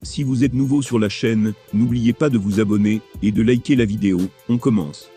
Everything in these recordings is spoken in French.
Si vous êtes nouveau sur la chaîne, n'oubliez pas de vous abonner et de liker la vidéo. On commence.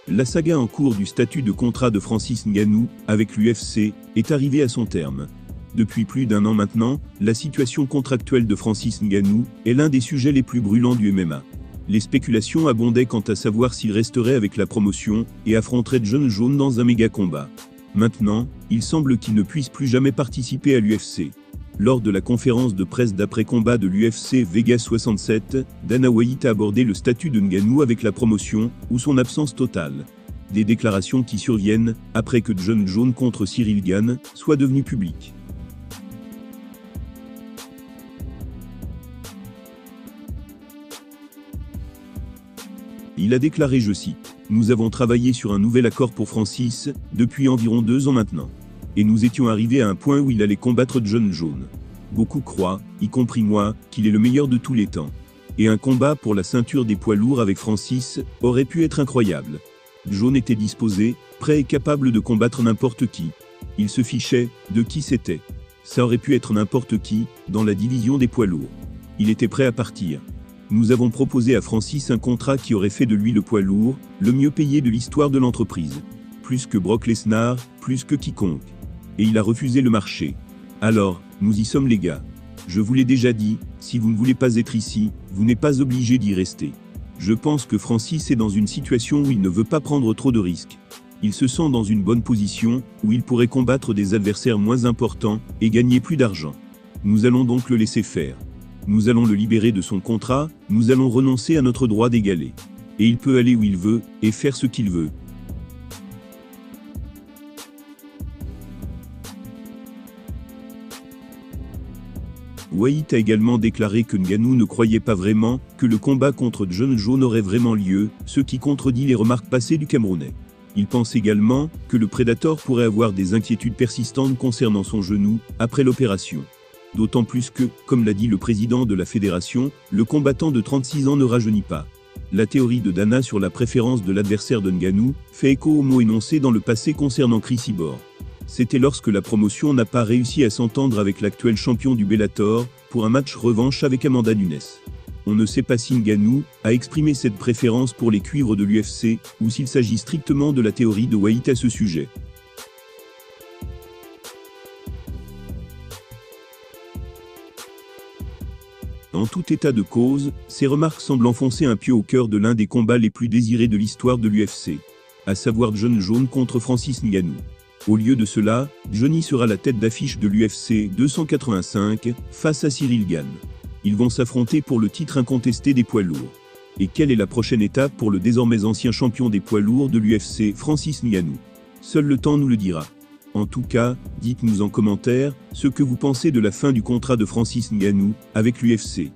La saga en cours du statut de contrat de Francis Ngannou avec l'UFC est arrivée à son terme. Depuis plus d'un an maintenant, la situation contractuelle de Francis Ngannou est l'un des sujets les plus brûlants du MMA. Les spéculations abondaient quant à savoir s'il resterait avec la promotion et affronterait Jon Jones dans un méga combat. Maintenant, il semble qu'il ne puisse plus jamais participer à l'UFC. Lors de la conférence de presse d'après-combat de l'UFC Vegas 67, Dana White a abordé le statut de Ngannou avec la promotion ou son absence totale. Des déclarations qui surviennent après que Jon Jones contre Ciryl Gane soit devenu public. Il a déclaré, je cite, « Nous avons travaillé sur un nouvel accord pour Francis, depuis environ 2 ans maintenant. Et nous étions arrivés à un point où il allait combattre Jon Jones. Beaucoup croient, y compris moi, qu'il est le meilleur de tous les temps. Et un combat pour la ceinture des poids lourds avec Francis aurait pu être incroyable. Jones était disposé, prêt et capable de combattre n'importe qui. Il se fichait de qui c'était. Ça aurait pu être n'importe qui, dans la division des poids lourds. Il était prêt à partir. Nous avons proposé à Francis un contrat qui aurait fait de lui le poids lourd, le mieux payé de l'histoire de l'entreprise. Plus que Brock Lesnar, plus que quiconque. Et il a refusé le marché. Alors, nous y sommes les gars. Je vous l'ai déjà dit, si vous ne voulez pas être ici, vous n'êtes pas obligé d'y rester. Je pense que Francis est dans une situation où il ne veut pas prendre trop de risques. Il se sent dans une bonne position, où il pourrait combattre des adversaires moins importants, et gagner plus d'argent. Nous allons donc le laisser faire. Nous allons le libérer de son contrat, nous allons renoncer à notre droit d'égaler. Et il peut aller où il veut, et faire ce qu'il veut. White a également déclaré que Ngannou ne croyait pas vraiment que le combat contre Jon Jones aurait vraiment lieu, ce qui contredit les remarques passées du Camerounais. Il pense également que le Predator pourrait avoir des inquiétudes persistantes concernant son genou après l'opération. D'autant plus que, comme l'a dit le président de la fédération, le combattant de 36 ans ne rajeunit pas. La théorie de Dana sur la préférence de l'adversaire de Ngannou fait écho aux mots énoncés dans le passé concernant Chris Cyborg. C'était lorsque la promotion n'a pas réussi à s'entendre avec l'actuel champion du Bellator pour un match revanche avec Amanda Nunes. On ne sait pas si Ngannou a exprimé cette préférence pour les cuivres de l'UFC ou s'il s'agit strictement de la théorie de White à ce sujet. En tout état de cause, ces remarques semblent enfoncer un pieu au cœur de l'un des combats les plus désirés de l'histoire de l'UFC, à savoir Jon Jones contre Francis Ngannou. Au lieu de cela, Johnny sera la tête d'affiche de l'UFC 285 face à Ciryl Gane. Ils vont s'affronter pour le titre incontesté des poids lourds. Et quelle est la prochaine étape pour le désormais ancien champion des poids lourds de l'UFC, Francis Ngannou? Seul le temps nous le dira. En tout cas, dites-nous en commentaire ce que vous pensez de la fin du contrat de Francis Ngannou avec l'UFC.